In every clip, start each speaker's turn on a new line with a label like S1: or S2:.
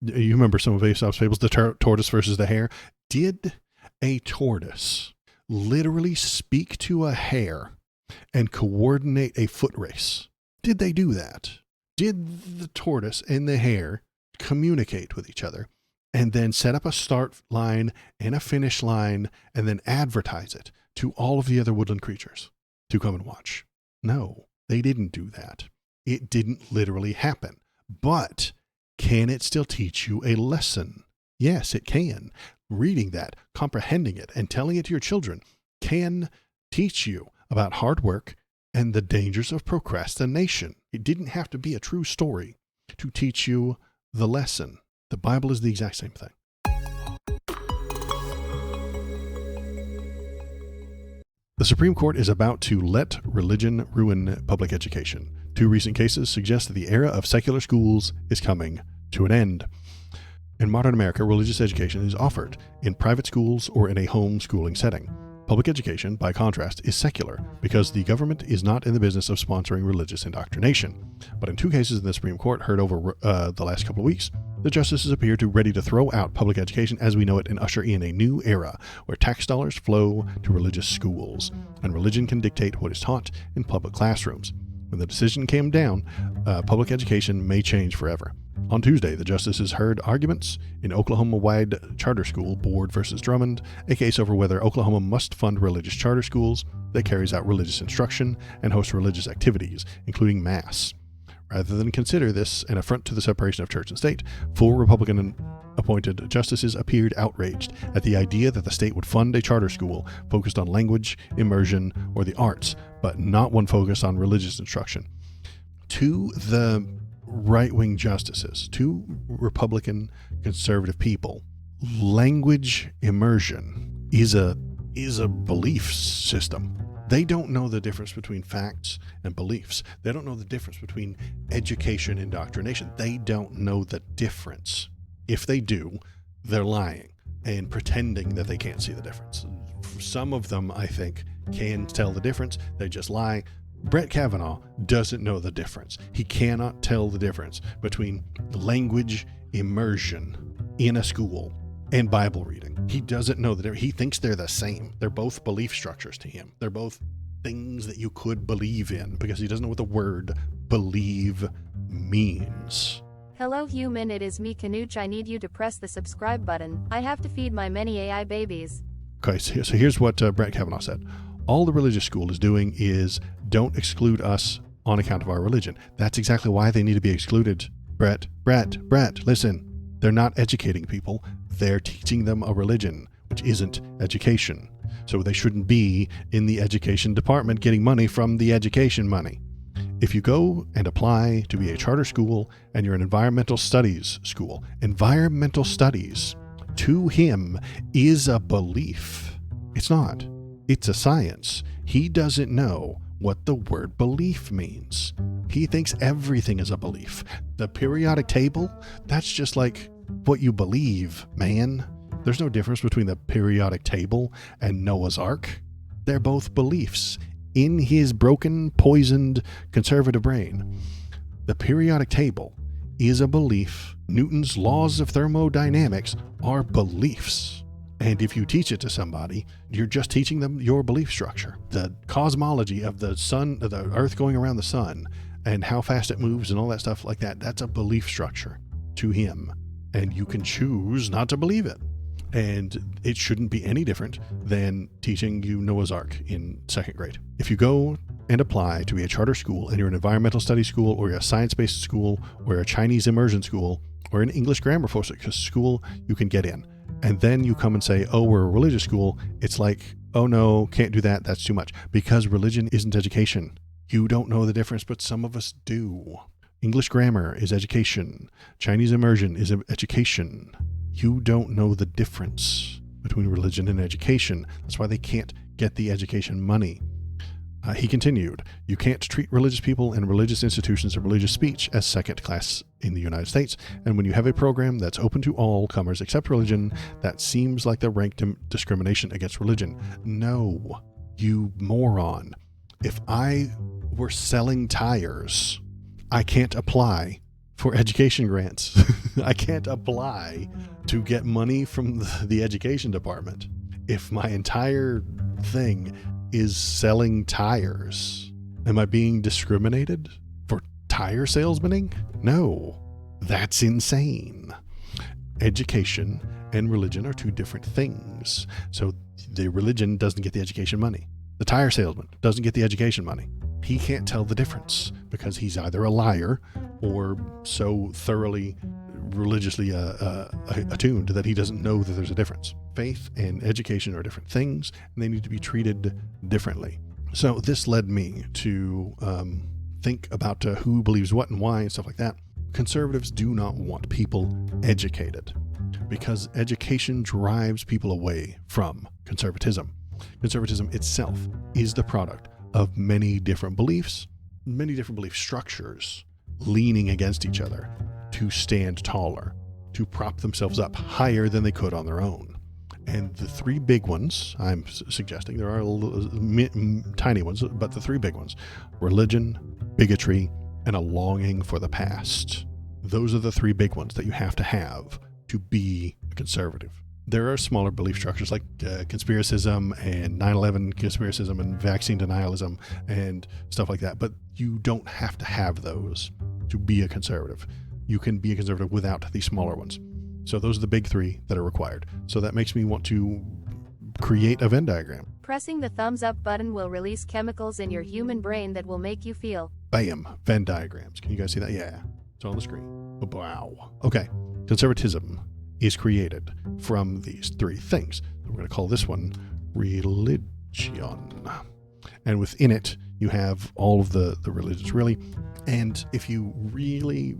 S1: You remember some of Aesop's fables, the tortoise versus the hare? Did a tortoise literally speak to a hare and coordinate a foot race? Did they do that? Did the tortoise and the hare communicate with each other and then set up a start line and a finish line and then advertise it to all of the other woodland creatures to come and watch? No, they didn't do that. It didn't literally happen. But can it still teach you a lesson? Yes, it can. Reading that, comprehending it, and telling it to your children can teach you about hard work and the dangers of procrastination. It didn't have to be a true story to teach you the lesson. The Bible is the exact same thing. The Supreme Court is about to let religion ruin public education. 2 recent cases suggest that the era of secular schools is coming to an end. In modern America, religious education is offered in private schools or in a homeschooling setting. Public education, by contrast, is secular because the government is not in the business of sponsoring religious indoctrination. But in 2 cases in the Supreme Court heard over the last couple of weeks, the justices appear to ready to throw out public education as we know it and usher in a new era where tax dollars flow to religious schools and religion can dictate what is taught in public classrooms. When the decision came down, public education may change forever. On Tuesday, the justices heard arguments in Oklahoma-wide charter school board versus Drummond, a case over whether Oklahoma must fund religious charter schools that carries out religious instruction and host religious activities, including Mass. Rather than consider this an affront to the separation of church and state, 4 Republican-appointed justices appeared outraged at the idea that the state would fund a charter school focused on language, immersion, or the arts, but not one focused on religious instruction. To the right-wing justices, 2 Republican conservative people, language immersion is a belief system. They don't know the difference between facts and beliefs. They don't know the difference between education and indoctrination. They don't know the difference. If they do, they're lying and pretending that they can't see the difference. Some of them, I think, can tell the difference. They just lie. Brett Kavanaugh doesn't know the difference. He cannot tell the difference between language immersion in a school and Bible reading. He doesn't know the difference. He thinks they're the same. They're both belief structures to him. They're both things that you could believe in because he doesn't know what the word believe means.
S2: Hello human, it is me Canuch. I need you to press the subscribe button. I have to feed my many AI babies.
S1: Okay, so here's what Brett Kavanaugh said. All the religious school is doing is don't exclude us on account of our religion. That's exactly why they need to be excluded. Brett, listen. They're not educating people. They're teaching them a religion, which isn't education. So they shouldn't be in the education department getting money from the education money. If you go and apply to be a charter school and you're an environmental studies school, environmental studies to him is a belief. It's not. It's a science. He doesn't know what the word belief means. He thinks everything is a belief. The periodic table, that's just like what you believe, man. There's no difference between the periodic table and Noah's Ark. They're both beliefs in his broken, poisoned, conservative brain. The periodic table is a belief. Newton's laws of thermodynamics are beliefs. And if you teach it to somebody, you're just teaching them your belief structure. The cosmology of the sun, the earth going around the sun, and how fast it moves and all that stuff like that, that's a belief structure to him. And you can choose not to believe it. And it shouldn't be any different than teaching you Noah's Ark in 2nd grade. If you go and apply to be a charter school and you're an environmental studies school or you're a science-based school or you're a Chinese immersion school or an English grammar focused school, you can get in. And then you come and say, oh, we're a religious school. It's like, oh no, can't do that. That's too much. Because religion isn't education. You don't know the difference, but some of us do. English grammar is education. Chinese immersion is education. You don't know the difference between religion and education. That's why they can't get the education money. He continued, you can't treat religious people and religious institutions and religious speech as second class in the United States. And when you have a program that's open to all comers except religion, that seems like the rank discrimination against religion. No, you moron. If I were selling tires, I can't apply for education grants. I can't apply to get money from the education department if my entire thing is selling tires. Am I being discriminated for tire salesmaning? No, that's insane. Education and religion are two different things. So the religion doesn't get the education money. The tire salesman doesn't get the education money. He can't tell the difference because he's either a liar or so thoroughly religiously attuned that he doesn't know that there's a difference. Faith and education are different things, and they need to be treated differently. So this led me to think about who believes what and why and stuff like that. Conservatives do not want people educated because education drives people away from conservatism. Conservatism itself is the product of many different beliefs, many different belief structures leaning against each other to stand taller, to prop themselves up higher than they could on their own. And the three big ones, I'm suggesting, there are tiny ones, but the three big ones: religion, bigotry, and a longing for the past. Those are the three big ones that you have to be a conservative. There are smaller belief structures like conspiracism and 9/11 conspiracism and vaccine denialism and stuff like that, but you don't have to have those to be a conservative. You can be a conservative without the smaller ones. So those are the big three that are required. So that makes me want to create a Venn diagram.
S2: Pressing the thumbs up button will release chemicals in your human brain that will make you feel.
S1: Bam, Venn diagrams. Can you guys see that? Yeah, it's on the screen. Oh, wow. Okay, conservatism is created from these three things. We're going to call this one religion. And within it, you have all of the religions, really. And if you really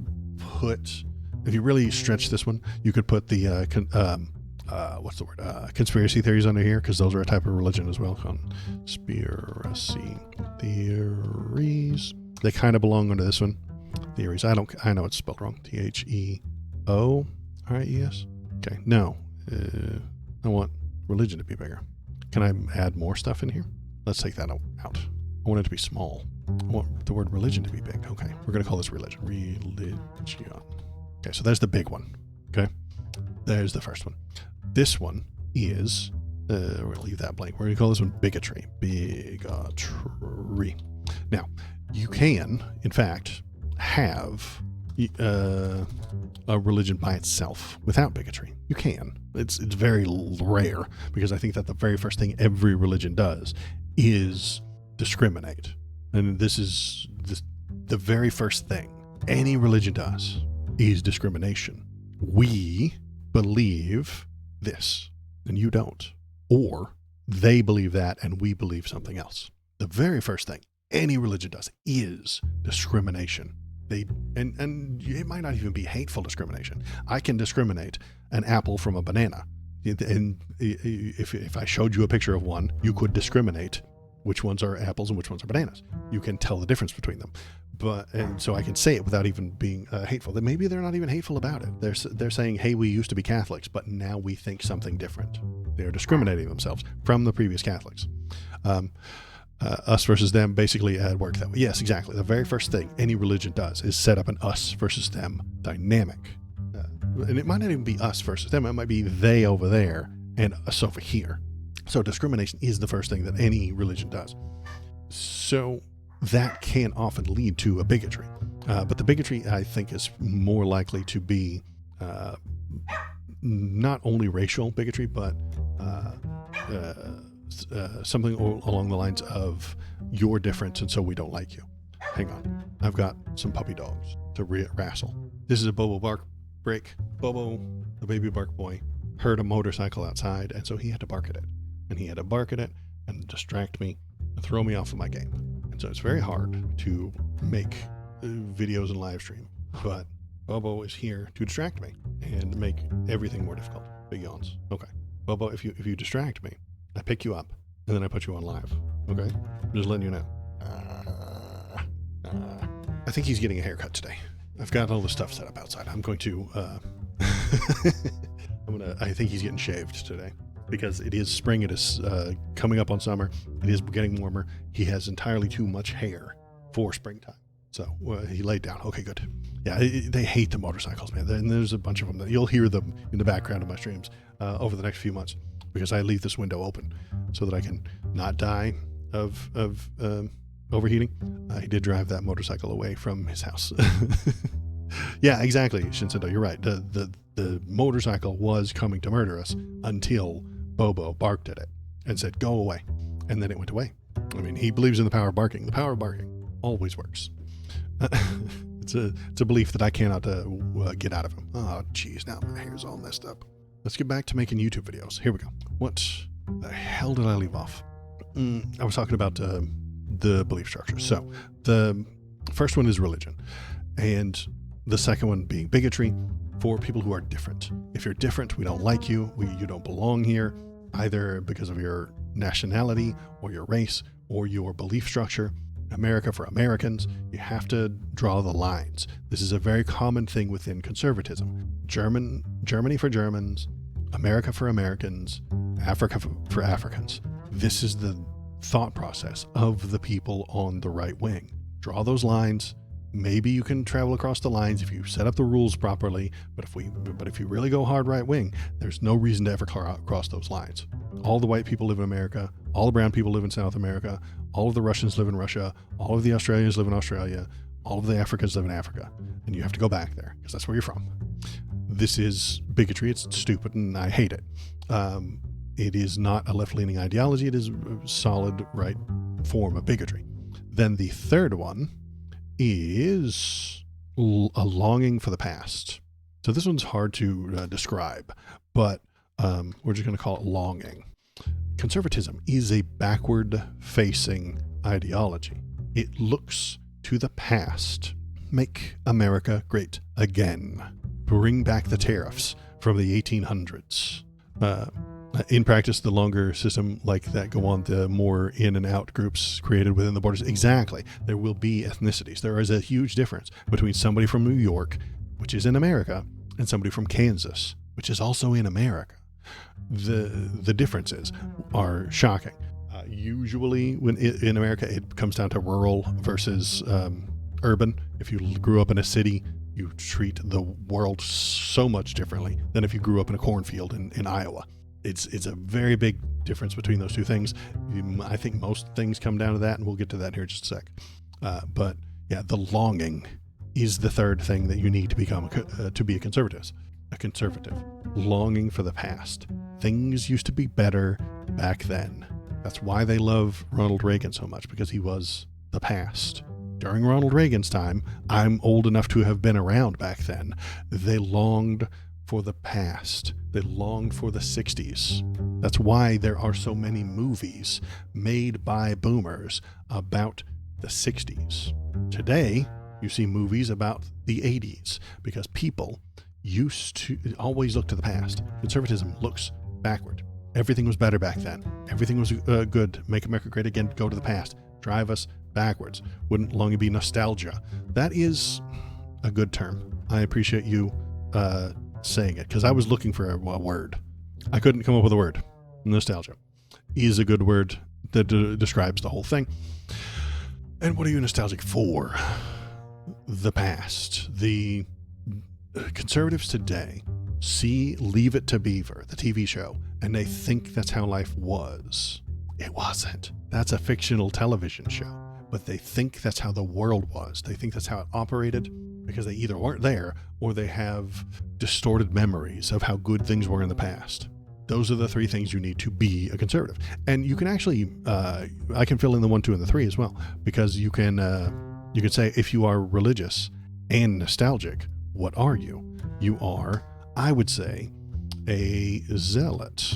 S1: stretch this one, you could put the conspiracy theories under here, because those are a type of religion as well. Conspiracy theories. They kind of belong under this one. Theories. I know it's spelled wrong. THEO. RIES. Okay. No. I want religion to be bigger. Can I add more stuff in here? Let's take that out. I want it to be small. I want the word religion to be big. Okay. We're going to call this religion. Religion. Okay. So there's the big one. Okay. There's the first one. This one is, we're going to leave that blank. We're going to call this one bigotry. Bigotry. Now, you can, in fact, have a religion by itself without bigotry. You can. It's very rare, because I think that the very first thing every religion does is discriminate. And this is the very first thing any religion does is discrimination. We believe this and you don't, or they believe that and we believe something else. The very first thing any religion does is discrimination. And it might not even be hateful discrimination. I can discriminate an apple from a banana. And if I showed you a picture of one, you could discriminate which ones are apples and which ones are bananas. You can tell the difference between them. And so I can say it without even being hateful. That maybe they're not even hateful about it. They're saying, hey, we used to be Catholics, but now we think something different. They're discriminating themselves from the previous Catholics. Us versus them basically at work that way. Yes, exactly. The very first thing any religion does is set up an us versus them dynamic. And it might not even be us versus them. It might be they over there and us over here. So discrimination is the first thing that any religion does. So that can often lead to a bigotry. But the bigotry, I think, is more likely to be not only racial bigotry, but something along the lines of you're different and so we don't like you. Hang on. I've got some puppy dogs to wrestle. This is a Bobo bark break. Bobo, the baby bark boy, heard a motorcycle outside, and so he had to bark at it. And he had to bark at it and distract me and throw me off of my game. And so it's very hard to make videos and live stream. But Bobo is here to distract me and make everything more difficult. Big yawns. Okay. Bobo, if you distract me, I pick you up, and then I put you on live. Okay? I'm just letting you know. I think he's getting a haircut today. I've got all the stuff set up outside. I'm going to, I think he's getting shaved today, because it is spring. It is coming up on summer. It is getting warmer. He has entirely too much hair for springtime. So he laid down. Okay, good. Yeah, they hate the motorcycles, man. And there's a bunch of them that you'll hear them in the background of my streams over the next few months, because I leave this window open so that I can not die of overheating. He did drive that motorcycle away from his house. Yeah, exactly, Shinsedo, you're right. The motorcycle was coming to murder us until Bobo barked at it and said, go away. And then it went away. I mean, he believes in the power of barking. The power of barking always works. It's a belief that I cannot get out of him. Oh, geez, now my hair's all messed up. Let's get back to making YouTube videos. Here we go. What the hell did I leave off? I was talking about the belief structures. So the first one is religion, and the second one being bigotry for people who are different. If you're different, we don't like you. You don't belong here, either because of your nationality or your race or your belief structure. America for Americans, you have to draw the lines. This is a very common thing within conservatism. Germany for Germans, America for Americans, Africa for Africans. This is the thought process of the people on the right wing. Draw those lines. Maybe you can travel across the lines if you set up the rules properly, but if you really go hard right wing, there's no reason to ever cross those lines. All the white people live in America, all the brown people live in South America, all of the Russians live in Russia, all of the Australians live in Australia, all of the Africans live in Africa, and you have to go back there because that's where you're from. This is bigotry. It's stupid, and I hate it. It is not a left-leaning ideology. It is a solid right form of bigotry. Then the third one is a longing for the past. So this one's hard to describe, but we're just going to call it longing. Conservatism is a backward-facing ideology. It looks to the past. Make America great again. Bring back the tariffs from the 1800s. In practice, the longer system like that go on, the more in and out groups created within the borders. Exactly. There will be ethnicities. There is a huge difference between somebody from New York, which is in America, and somebody from Kansas, which is also in America. The differences are shocking. Usually when in America, it comes down to rural versus urban. If you grew up in a city, you treat the world so much differently than if you grew up in a cornfield in Iowa. It's a very big difference between those two things. I think most things come down to that, and we'll get to that here in just a sec. But yeah, the longing is the third thing that you need to become to be a conservative. A conservative, longing for the past. Things used to be better back then. That's why they love Ronald Reagan so much, because he was the past. During Ronald Reagan's time, I'm old enough to have been around back then. They longed for the past. They longed for the 60s. That's why there are so many movies made by boomers about the 60s. Today, you see movies about the 80s because people used to always look to the past. Conservatism looks backward. Everything was better back then. Everything was good. Make America great again. Go to the past. Drive us backwards. Wouldn't long be nostalgia. That is a good term. I appreciate you saying it, because I was looking for a word. I couldn't come up with a word. Nostalgia is a good word that describes the whole thing. And what are you nostalgic for? The past. The conservatives today see Leave It to Beaver, the TV show, and they think that's how life was. It wasn't. That's a fictional television show. But they think that's how the world was. They think that's how it operated because they either weren't there or they have distorted memories of how good things were in the past. Those are the three things you need to be a conservative. And you can actually, I can fill in the 1, 2, and the 3 as well, because you can say if you are religious and nostalgic, what are you? You are, I would say, a zealot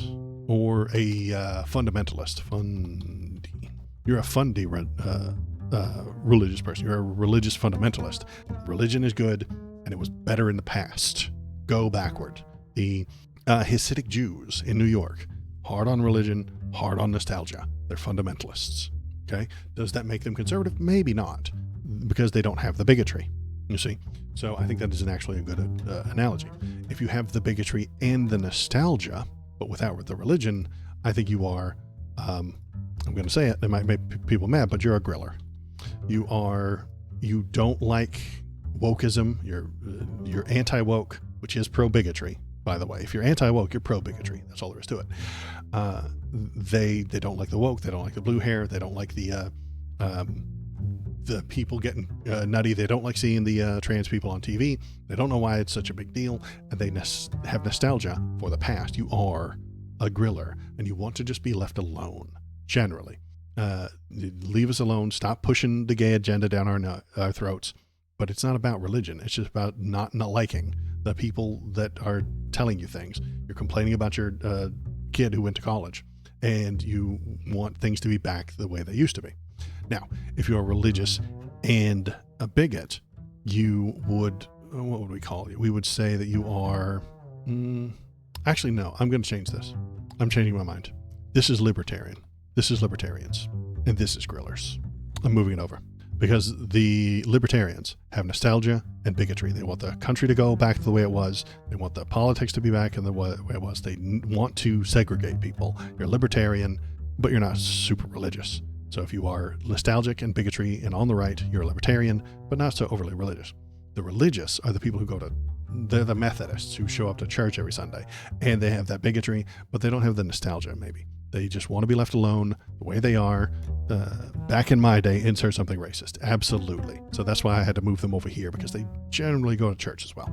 S1: or a fundamentalist. You're a fundy religious person. You're a religious fundamentalist. Religion is good, and it was better in the past. Go backward. The Hasidic Jews in New York, hard on religion, hard on nostalgia. They're fundamentalists. Okay? Does that make them conservative? Maybe not, because they don't have the bigotry. You see? So I think that is actually a good analogy. If you have the bigotry and the nostalgia, but without the religion, I think you are, I'm going to say it might make people mad, but you're a griller. You are you don't like wokeism, you're anti-woke, which is pro-bigotry, by the way. If you're anti-woke, you're pro-bigotry. That's all there is to it. They don't like the woke. They don't like the blue hair. They don't like the people getting nutty. They don't like seeing the trans people on TV. They don't know why it's such a big deal, and they have nostalgia for the past. You are a griller, and you want to just be left alone, generally. Leave us alone. Stop pushing the gay agenda down our throats. But it's not about religion. It's just about not liking the people that are telling you things. You're complaining about your kid who went to college, and you want things to be back the way they used to be. Now, if you're religious and a bigot, you would, what would we call you? We would say that you are, actually, no, I'm going to change this. I'm changing my mind. This is libertarian. This is libertarians. And this is grillers. I'm moving it over. Because the libertarians have nostalgia and bigotry. They want the country to go back to the way it was. They want the politics to be back in the way it was. They want to segregate people. You're a libertarian, but you're not super religious. So if you are nostalgic and bigotry and on the right, you're a libertarian, but not so overly religious. The religious are the people who they're the Methodists who show up to church every Sunday, and they have that bigotry, but they don't have the nostalgia, maybe. They just want to be left alone the way they are. Back in my day, insert something racist. Absolutely. So that's why I had to move them over here, because they generally go to church as well.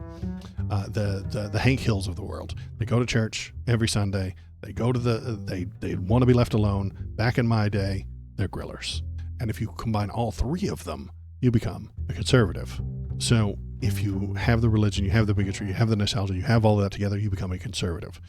S1: The Hank Hills of the world. They go to church every Sunday. They go to they want to be left alone. Back in my day, they're grillers. And if you combine all three of them, you become a conservative. So if you have the religion, you have the bigotry, you have the nostalgia, you have all that together, you become a conservative.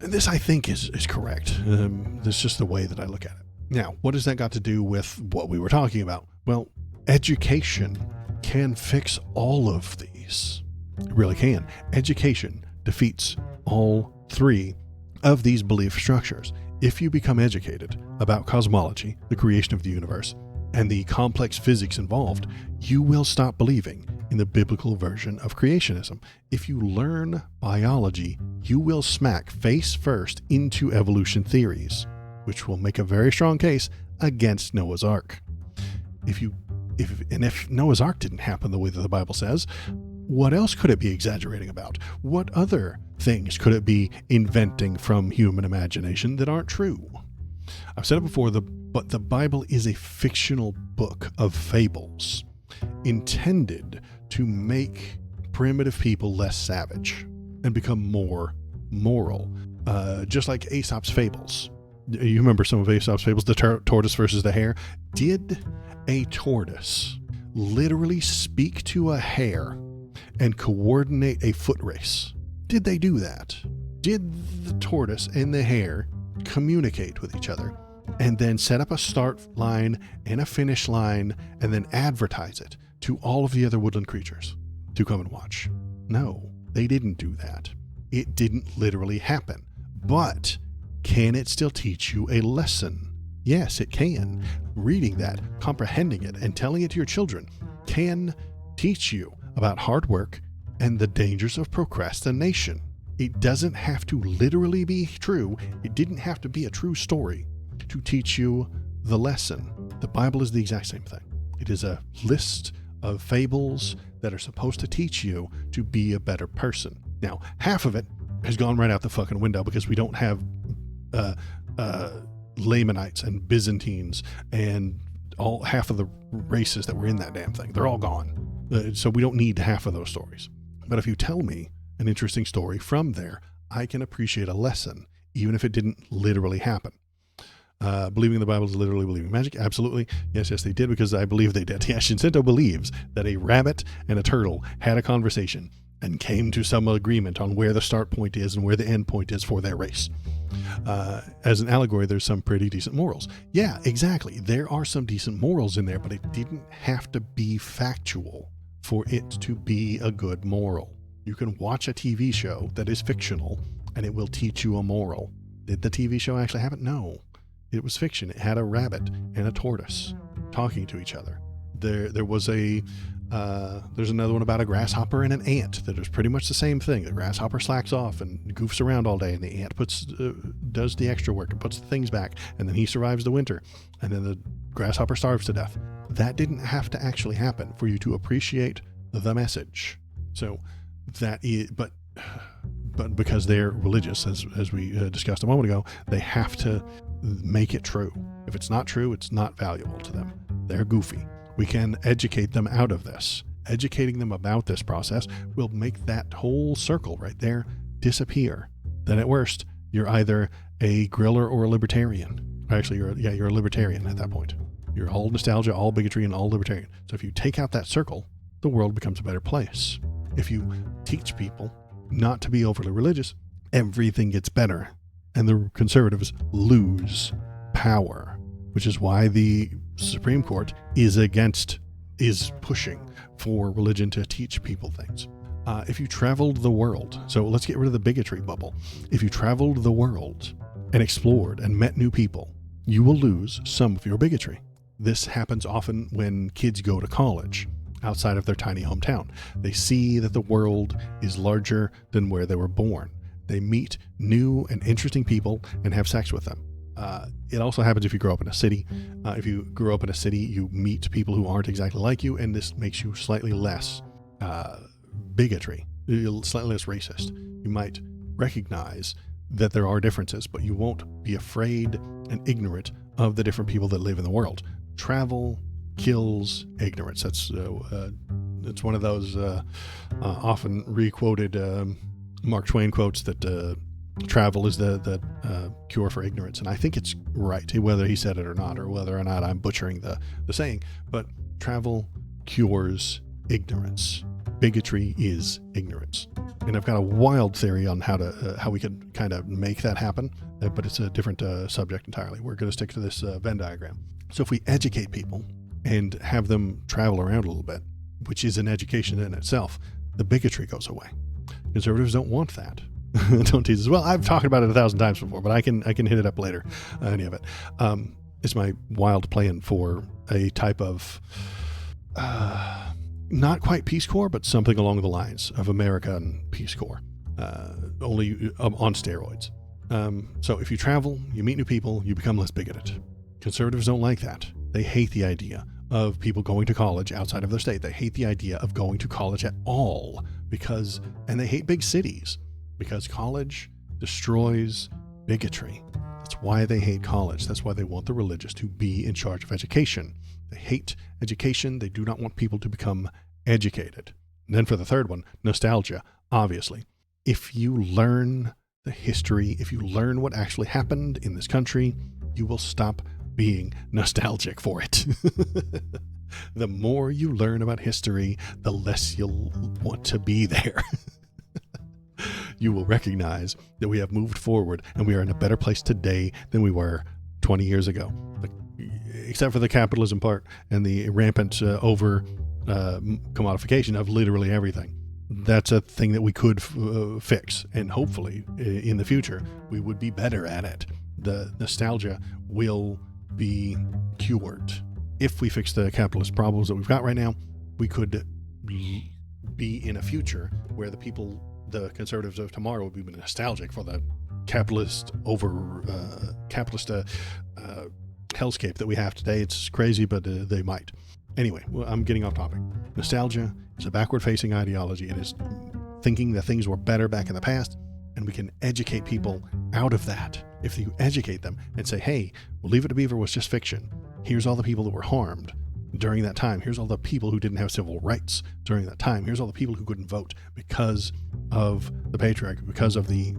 S1: And this, I think, is correct. That's just the way that I look at it. Now, what has that got to do with what we were talking about? Well, education can fix all of these. It really can. Education defeats all three of these belief structures. If you become educated about cosmology, the creation of the universe, and the complex physics involved, you will stop believing in the biblical version of creationism. If you learn biology, you will smack face first into evolution theories, which will make a very strong case against Noah's Ark. If Noah's Ark didn't happen the way that the Bible says, what else could it be exaggerating about? What other things could it be inventing from human imagination that aren't true? I've said it before, but the Bible is a fictional book of fables intended to make primitive people less savage and become more moral, just like Aesop's fables. You remember some of Aesop's fables, the tortoise versus the hare? Did a tortoise literally speak to a hare and coordinate a foot race? Did they do that? Did the tortoise and the hare communicate with each other and then set up a start line and a finish line and then advertise it to all of the other woodland creatures to come and watch? No, they didn't do that. It didn't literally happen. But can it still teach you a lesson? Yes, it can. Reading that, comprehending it, and telling it to your children can teach you about hard work and the dangers of procrastination. It doesn't have to literally be true. It didn't have to be a true story to teach you the lesson. The Bible is the exact same thing. It is a list of fables that are supposed to teach you to be a better person. Now, half of it has gone right out the fucking window because we don't have Lamanites and Byzantines and half of the races that were in that damn thing. They're all gone. So we don't need half of those stories. But if you tell me an interesting story from there, I can appreciate a lesson, even if it didn't literally happen. Believing the Bible is literally believing magic? Absolutely. Yes, they did, because I believe they did. Yeah, Shinseto believes that a rabbit and a turtle had a conversation and came to some agreement on where the start point is and where the end point is for their race. As an allegory, there's some pretty decent morals. Yeah, exactly. There are some decent morals in there, but it didn't have to be factual for it to be a good moral. You can watch a TV show that is fictional and it will teach you a moral. Did the TV show actually happen? No. It was fiction. It had a rabbit and a tortoise talking to each other. There was there's another one about a grasshopper and an ant that is pretty much the same thing. The grasshopper slacks off and goofs around all day, and the ant does the extra work and puts the things back, and then he survives the winter, and then the grasshopper starves to death. that didn't have to actually happen for you to appreciate the message. So that is, but because they're religious, as we discussed a moment ago, they have to make it true. If it's not true, it's not valuable to them. They're goofy. We can educate them out of this. Educating them about this process will make that whole circle right there disappear. Then at worst, you're either a griller or a libertarian. Actually, you're a libertarian at that point. You're all nostalgia, all bigotry, and all libertarian. So if you take out that circle, the world becomes a better place. If you teach people not to be overly religious, everything gets better, and the conservatives lose power, which is why the Supreme Court is pushing for religion to teach people things. If you traveled the world, so let's get rid of the bigotry bubble. If you traveled the world and explored and met new people, you will lose some of your bigotry. This happens often when kids go to college outside of their tiny hometown. They see that the world is larger than where they were born. They meet new and interesting people and have sex with them. It also happens if you grow up in a city. If you grow up in a city, you meet people who aren't exactly like you, and this makes you slightly less bigotry, slightly less racist. You might recognize that there are differences, but you won't be afraid and ignorant of the different people that live in the world. Travel kills ignorance. That's it's one of those often re-quoted Mark Twain quotes that travel is the cure for ignorance, and I think it's right, whether he said it or not, or whether or not I'm butchering the saying. But travel cures ignorance. Bigotry is ignorance, and I've got a wild theory on how we could kind of make that happen, but it's a different subject entirely. We're going to stick to this Venn diagram. So if we educate people and have them travel around a little bit, which is an education in itself, the bigotry goes away. Conservatives don't want that. Don't tease us. Well, I've talked about it 1,000 times before, but I can hit it up later. Any of it. It's my wild plan for a type of not quite Peace Corps, but something along the lines of American Peace Corps, only on steroids. So if you travel, you meet new people, you become less bigoted. Conservatives don't like that. They hate the idea of people going to college outside of their state. They hate the idea of going to college at all and they hate big cities because college destroys bigotry. That's why they hate college. That's why they want the religious to be in charge of education. They hate education. They do not want people to become educated. And then for the third one, nostalgia, obviously. If you learn the history, if you learn what actually happened in this country, you will stop being nostalgic for it. The more you learn about history, the less you'll want to be there. You will recognize that we have moved forward and we are in a better place today than we were 20 years ago. Except for the capitalism part and the rampant commodification of literally everything. That's a thing that we could fix, and hopefully in the future we would be better at it. The nostalgia will be cured. If we fix the capitalist problems that we've got right now, we could be in a future where the conservatives of tomorrow would be nostalgic for the capitalist hellscape that we have today. It's crazy, but they might. Anyway, well, I'm getting off topic. Nostalgia is a backward-facing ideology. It is thinking that things were better back in the past, and we can educate people out of that. If you educate them and say, hey, well, Leave It to Beaver was just fiction. Here's all the people that were harmed during that time. Here's all the people who didn't have civil rights during that time. Here's all the people who couldn't vote because of the patriarchy, because of the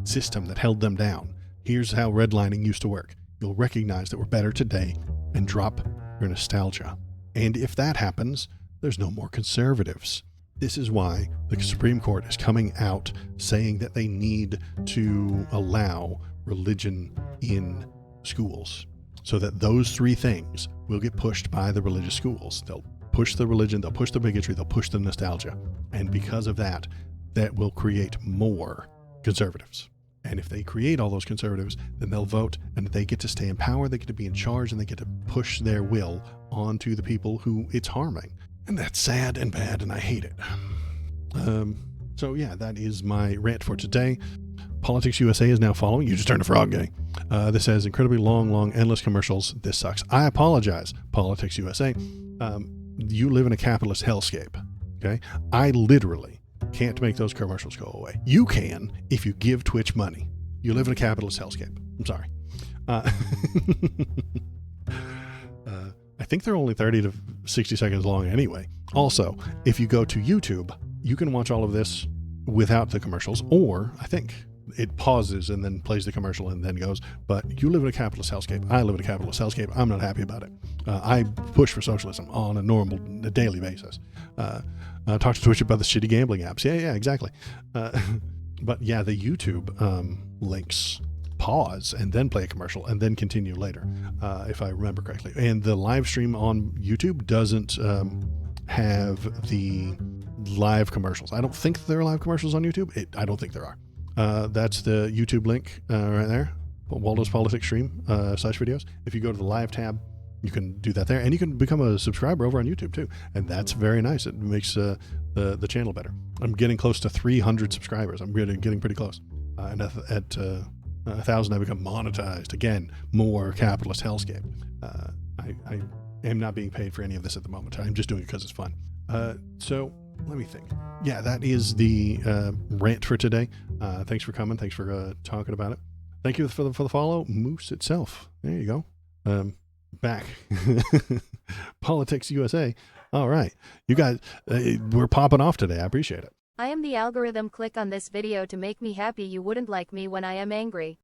S1: system that held them down. Here's how redlining used to work. You'll recognize that we're better today and drop your nostalgia. And if that happens, there's no more conservatives. This is why the Supreme Court is coming out saying that they need to allow religion in schools, so that those three things will get pushed by the religious schools. They'll push the religion, they'll push the bigotry, they'll push the nostalgia. And because of that, that will create more conservatives. And if they create all those conservatives, then they'll vote, and they get to stay in power, they get to be in charge, and they get to push their will onto the people who it's harming. And that's sad and bad, and I hate it. So yeah, that is my rant for today. Politics USA is now following. You just turned a frog gay. This has incredibly long, endless commercials. This sucks. I apologize, Politics USA. You live in a capitalist hellscape. Okay? I literally can't make those commercials go away. You can if you give Twitch money. You live in a capitalist hellscape. I'm sorry. I think they're only 30 to 60 seconds long anyway. Also, if you go to YouTube, you can watch all of this without the commercials, or I think it pauses and then plays the commercial and then goes. But you live in a capitalist hellscape. I live in a capitalist hellscape. I'm not happy about it. I push for socialism on a daily basis. Talk to Twitch about the shitty gambling apps. Yeah, exactly. But yeah, the YouTube links pause and then play a commercial and then continue later, if I remember correctly. And the live stream on YouTube doesn't have the live commercials. I don't think there are live commercials on YouTube. I don't think there are. That's the YouTube link right there, Waldo's Politics Stream /videos. If you go to the live tab, you can do that there, and you can become a subscriber over on YouTube too, and that's very nice. It makes the channel better. I'm getting close to 300 subscribers. I'm getting pretty close, and at 1,000 I become monetized again. More capitalist hellscape. I am not being paid for any of this at the moment. I'm just doing it because it's fun. So let me think. Yeah, that is the rant for today. Thanks for coming. Thanks for talking about it. Thank you for the follow, Moose itself. There you go. Back. Politics USA. All right. You guys, we're popping off today. I appreciate it.
S2: I am the algorithm. Click on this video to make me happy. You wouldn't like me when I am angry.